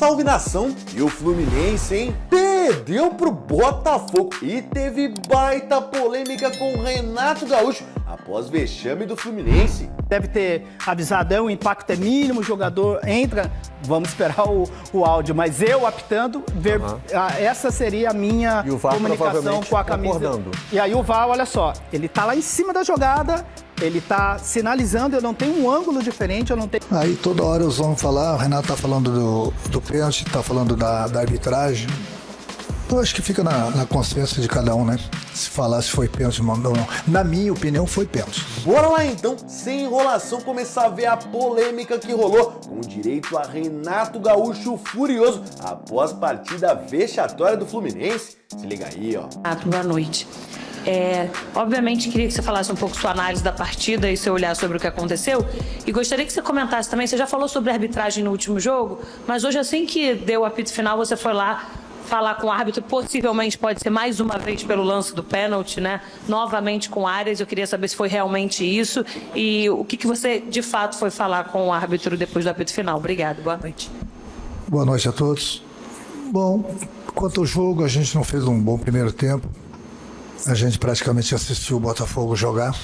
Salve nação! E o Fluminense, hein? Perdeu pro Botafogo e teve baita polêmica com o Renato Gaúcho após vexame do Fluminense. Deve ter avisado, o impacto é mínimo, o jogador entra, vamos esperar o áudio, mas eu apitando, essa seria a minha comunicação com a camisa. Concordando. E aí o VAR, olha só, ele tá lá em cima da jogada, ele tá sinalizando, eu não tenho um ângulo diferente, eu não tenho... Aí toda hora eles vão falar, o Renato tá falando do pênalti, tá falando da arbitragem. Eu acho que fica na consciência de cada um, né? Se falar se foi pênalti ou não. Na minha opinião, foi pênalti. Bora lá então, sem enrolação, começar a ver a polêmica que rolou com direito a Renato Gaúcho furioso após partida vexatória do Fluminense. Se liga aí, ó. Boa noite. Obviamente queria que você falasse um pouco sua análise da partida e seu olhar sobre o que aconteceu, e gostaria que você comentasse também, você já falou sobre a arbitragem no último jogo, mas hoje assim que deu o apito final você foi lá falar com o árbitro, possivelmente pode ser mais uma vez pelo lance do pênalti, né? Novamente com Arias, eu queria saber se foi realmente isso e o que você de fato foi falar com o árbitro depois do apito final. Obrigado, boa noite. Boa noite a todos. Bom, quanto ao jogo, a gente não fez um bom primeiro tempo. A gente praticamente assistiu o Botafogo jogar.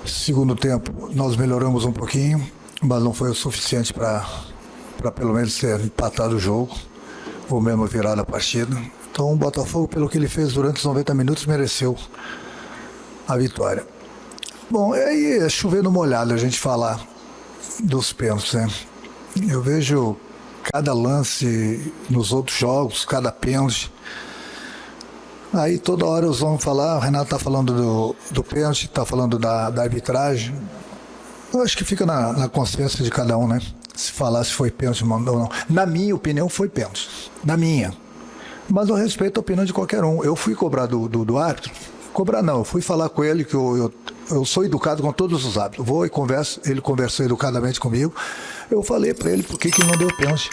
Segundo tempo, nós melhoramos um pouquinho, mas não foi o suficiente para pelo menos ter empatado o jogo, ou mesmo virar a partida. Então o Botafogo, pelo que ele fez durante os 90 minutos, mereceu a vitória. Bom, aí é chover no molhado a gente falar dos pênaltis, né? Eu vejo cada lance nos outros jogos, cada pênalti. Aí toda hora eles vão falar, o Renato tá falando do pênalti, tá falando da arbitragem. Eu acho que fica na consciência de cada um, né? Se falar se foi pênalti ou não. Na minha opinião, foi pênalti. Na minha. Mas eu respeito a opinião de qualquer um. Eu fui cobrar do árbitro. Cobrar não, eu fui falar com ele que eu sou educado com todos os árbitros. Vou e converso, ele conversou educadamente comigo. Eu falei para ele por que não deu pênalti.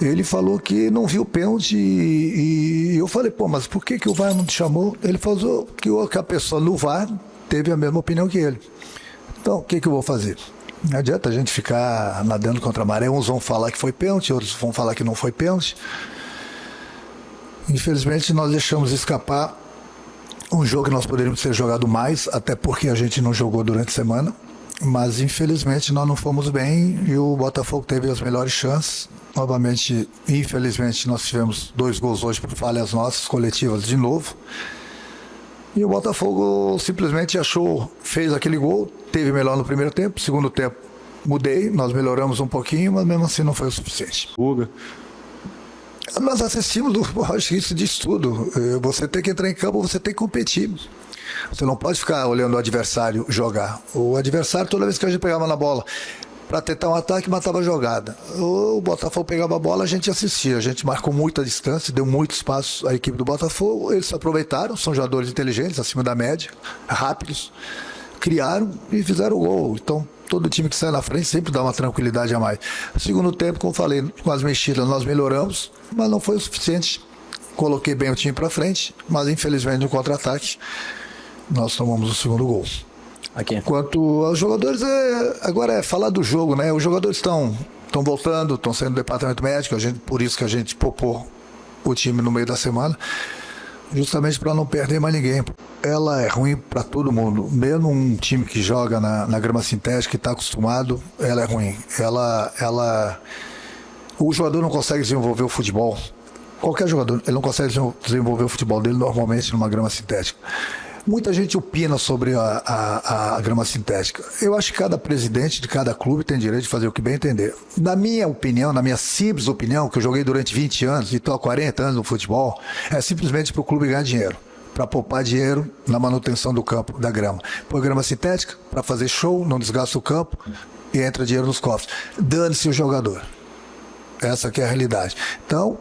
Ele falou que não viu o pênalti e eu falei, pô, mas por que o VAR não te chamou? Ele falou que a pessoa no VAR teve a mesma opinião que ele. Então, o que eu vou fazer? Não adianta a gente ficar nadando contra a maré. Uns vão falar que foi pênalti, outros vão falar que não foi pênalti. Infelizmente, nós deixamos escapar um jogo que nós poderíamos ter jogado mais, até porque a gente não jogou durante a semana. Mas, infelizmente, nós não fomos bem e o Botafogo teve as melhores chances. Novamente, infelizmente, nós tivemos 2 gols hoje por falhas nossas, coletivas, de novo. E o Botafogo simplesmente fez aquele gol, teve melhor no primeiro tempo, segundo tempo mudei, nós melhoramos um pouquinho, mas mesmo assim não foi o suficiente. Nós assistimos, acho que isso diz tudo. Você tem que entrar em campo, você tem que competir. Você não pode ficar olhando o adversário jogar. O adversário, toda vez que a gente pegava na bola para tentar um ataque, matava a jogada. O Botafogo pegava a bola, a gente assistia. A gente marcou muita distância, deu muito espaço à equipe do Botafogo. Eles se aproveitaram, são jogadores inteligentes, acima da média, rápidos. Criaram e fizeram o gol. Então, todo time que sai na frente sempre dá uma tranquilidade a mais. Segundo tempo, como falei, com as mexidas nós melhoramos, mas não foi o suficiente. Coloquei bem o time para frente, mas infelizmente no contra-ataque nós tomamos o segundo gol. Aqui. Quanto aos jogadores, agora é falar do jogo, né? Os jogadores estão voltando, estão saindo do departamento médico, por isso que a gente poupou o time no meio da semana, justamente para não perder mais ninguém. Ela é ruim para todo mundo, mesmo um time que joga na grama sintética, que está acostumado, ela é ruim. O jogador não consegue desenvolver o futebol. Qualquer jogador, ele não consegue desenvolver o futebol dele normalmente numa grama sintética. Muita gente opina sobre a grama sintética. Eu acho que cada presidente de cada clube tem direito de fazer o que bem entender. Na minha opinião, na minha simples opinião, que eu joguei durante 20 anos e estou há 40 anos no futebol, é simplesmente para o clube ganhar dinheiro, para poupar dinheiro na manutenção do campo, da grama. Põe grama sintética para fazer show, não desgasta o campo e entra dinheiro nos cofres. Dane-se o jogador. Essa que é a realidade. Então,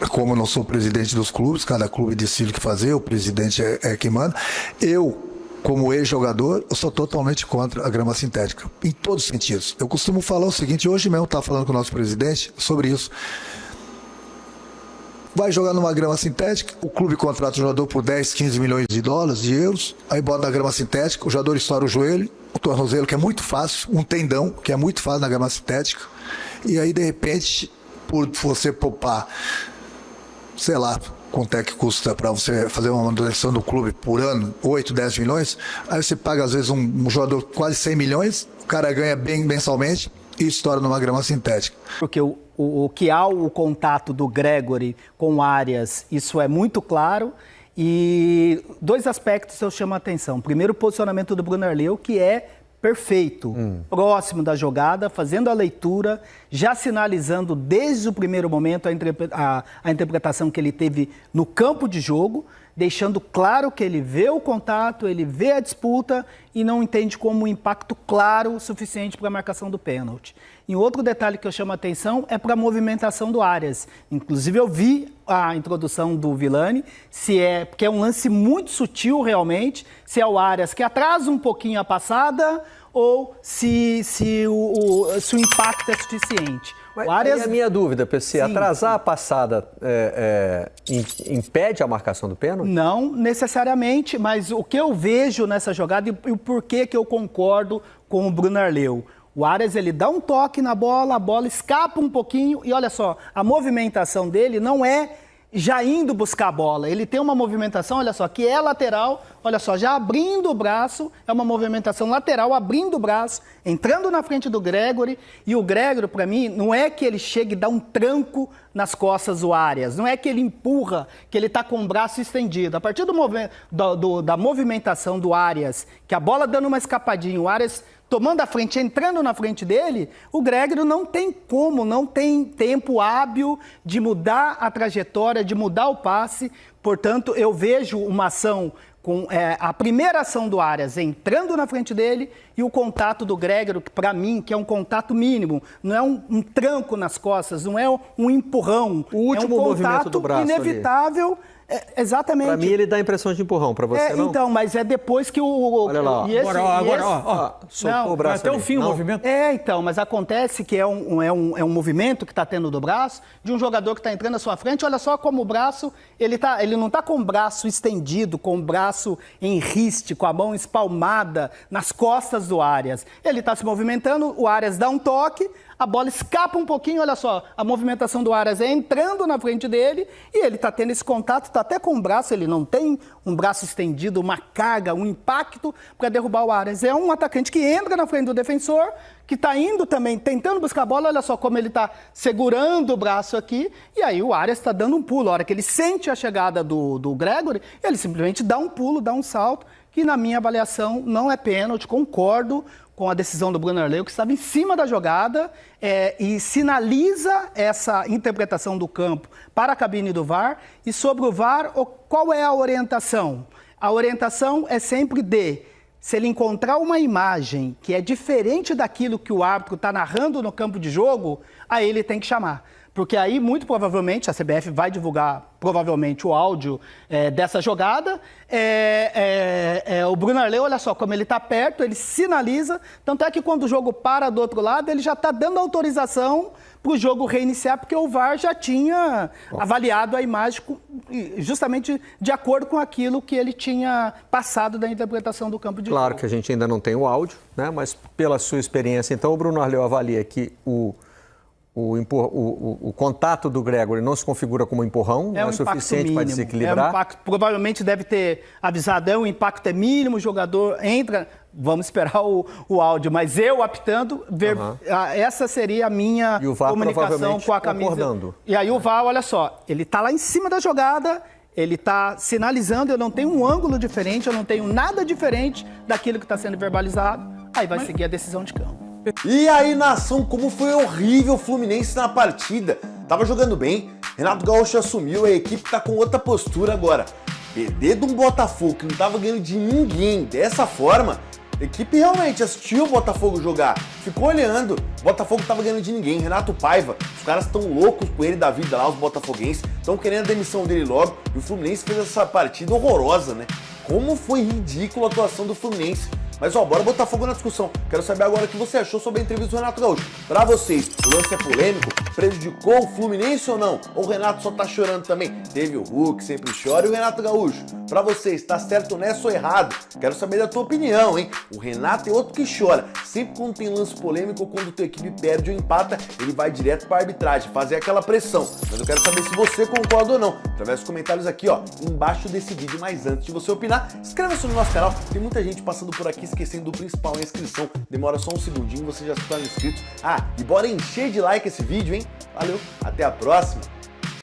como eu não sou presidente dos clubes, cada clube decide o que fazer, o presidente é quem manda. Eu, como ex-jogador, eu sou totalmente contra a grama sintética, em todos os sentidos. Eu costumo falar o seguinte, hoje mesmo eu estava falando com o nosso presidente sobre isso. Vai jogar numa grama sintética, o clube contrata o jogador por 10, 15 milhões de dólares, de euros, aí bota na grama sintética, o jogador estoura o joelho, o tornozelo, que é muito fácil, um tendão, que é muito fácil na grama sintética, E aí, de repente, por você poupar, sei lá, quanto é que custa para você fazer uma manutenção do clube por ano, 8, 10 milhões, aí você paga às vezes um jogador quase 100 milhões, o cara ganha bem mensalmente e estoura numa grama sintética. Porque o que há o contato do Gregore com o Arias, isso é muito claro. E 2 aspectos eu chamo a atenção. Primeiro, o posicionamento do Bruno Arleu, que é perfeito, próximo da jogada, fazendo a leitura, já sinalizando desde o primeiro momento a interpretação que ele teve no campo de jogo, deixando claro que ele vê o contato, ele vê a disputa e não entende como um impacto claro o suficiente para a marcação do pênalti. E outro detalhe que eu chamo a atenção é para a movimentação do Arias. Inclusive eu vi a introdução do Villani, porque é um lance muito sutil realmente, se é o Arias que atrasa um pouquinho a passada ou se o impacto é suficiente. Mas Arias... aí a minha dúvida, PC, atrasar a passada impede a marcação do pênalti? Não necessariamente, mas o que eu vejo nessa jogada e o porquê que eu concordo com o Bruno Arleu. O Arias, ele dá um toque na bola, a bola escapa um pouquinho e olha só, a movimentação dele não é já indo buscar a bola. Ele tem uma movimentação, olha só, que é lateral, olha só, já abrindo o braço, é uma movimentação lateral, abrindo o braço, entrando na frente do Gregore. E o Gregore, para mim, não é que ele chegue e dá um tranco nas costas do Arias, não é que ele empurra, que ele está com o braço estendido. A partir da movimentação do Arias, que a bola dando uma escapadinha, o Arias tomando a frente, entrando na frente dele, o Gregore não tem tempo hábil de mudar a trajetória, de mudar o passe. Portanto, eu vejo uma ação com a primeira ação do Arias entrando na frente dele e o contato do Gregore, para mim, que é um contato mínimo, não é um tranco nas costas, não é um empurrão. O último movimento do braço inevitável. Ali. Exatamente. Para mim ele dá a impressão de empurrão, para você não? Então, mas é depois que o... Olha lá. Agora, soltou o braço até ali. o fim o movimento. Então, mas acontece que é um movimento que está tendo do braço, de um jogador que está entrando à sua frente, olha só como o braço, ele não está com o braço estendido, com o braço em riste, com a mão espalmada nas costas do Arias. Ele está se movimentando, o Arias dá um toque, a bola escapa um pouquinho, olha só, a movimentação do Arias é entrando na frente dele e ele está tendo esse contato, está até com o braço, ele não tem um braço estendido, uma carga, um impacto para derrubar o Arias. É um atacante que entra na frente do defensor, que está indo também, tentando buscar a bola, olha só como ele está segurando o braço aqui, e aí o Arias está dando um pulo. A hora que ele sente a chegada do Gregore, ele simplesmente dá um pulo, dá um salto, que na minha avaliação não é pênalti, concordo com a decisão do Bruno Arleu, que estava em cima da jogada e sinaliza essa interpretação do campo para a cabine do VAR. E sobre o VAR, qual é a orientação? A orientação é sempre se ele encontrar uma imagem que é diferente daquilo que o árbitro está narrando no campo de jogo, aí ele tem que chamar. Porque aí, muito provavelmente, a CBF vai divulgar, provavelmente, o áudio dessa jogada. O Bruno Arleu, olha só, como ele está perto, ele sinaliza. Tanto é que quando o jogo para do outro lado, ele já está dando autorização para o jogo reiniciar, porque o VAR já tinha avaliado a imagem justamente de acordo com aquilo que ele tinha passado da interpretação do campo de jogo. Claro que a gente ainda não tem o áudio, né? Mas pela sua experiência, então, o Bruno Arleu avalia que o contato do Gregore não se configura como empurrão, não é suficiente para desequilibrar? Provavelmente deve ter avisado, o impacto é mínimo, o jogador entra, vamos esperar o áudio, mas eu apitando, essa seria a minha comunicação com a camisa. Concordando. E aí o VAR, olha só, ele está lá em cima da jogada, ele está sinalizando, eu não tenho um ângulo diferente, eu não tenho nada diferente daquilo que está sendo verbalizado, aí vai seguir a decisão de campo. E aí, nação, como foi horrível o Fluminense na partida. Tava jogando bem, Renato Gaúcho assumiu, a equipe tá com outra postura agora. Perder de um Botafogo que não tava ganhando de ninguém dessa forma, a equipe realmente assistiu o Botafogo jogar, ficou olhando, o Botafogo tava ganhando de ninguém, Renato Paiva, os caras estão loucos com ele da vida lá, os botafoguenses, estão querendo a demissão dele logo, e o Fluminense fez essa partida horrorosa, né? Como foi ridícula a atuação do Fluminense. Mas ó, bora botar fogo na discussão. Quero saber agora o que você achou sobre a entrevista do Renato Gaúcho. Pra vocês, o lance é polêmico? Prejudicou o Fluminense ou não? Ou o Renato só tá chorando também? Teve o Hulk, sempre chora, e o Renato Gaúcho? Pra vocês, tá certo nessa ou errado? Quero saber da tua opinião, hein? O Renato é outro que chora. Sempre quando tem lance polêmico ou quando tua equipe perde ou empata, ele vai direto pra arbitragem, fazer aquela pressão. Mas eu quero saber se você concorda ou não. Através dos comentários aqui, ó, embaixo desse vídeo. Mas antes de você opinar, inscreva-se no nosso canal. Tem muita gente passando por aqui esquecendo do principal, a inscrição. Demora só um segundinho, você já está inscrito. Ah, e bora encher de like esse vídeo, hein? Valeu, até a próxima!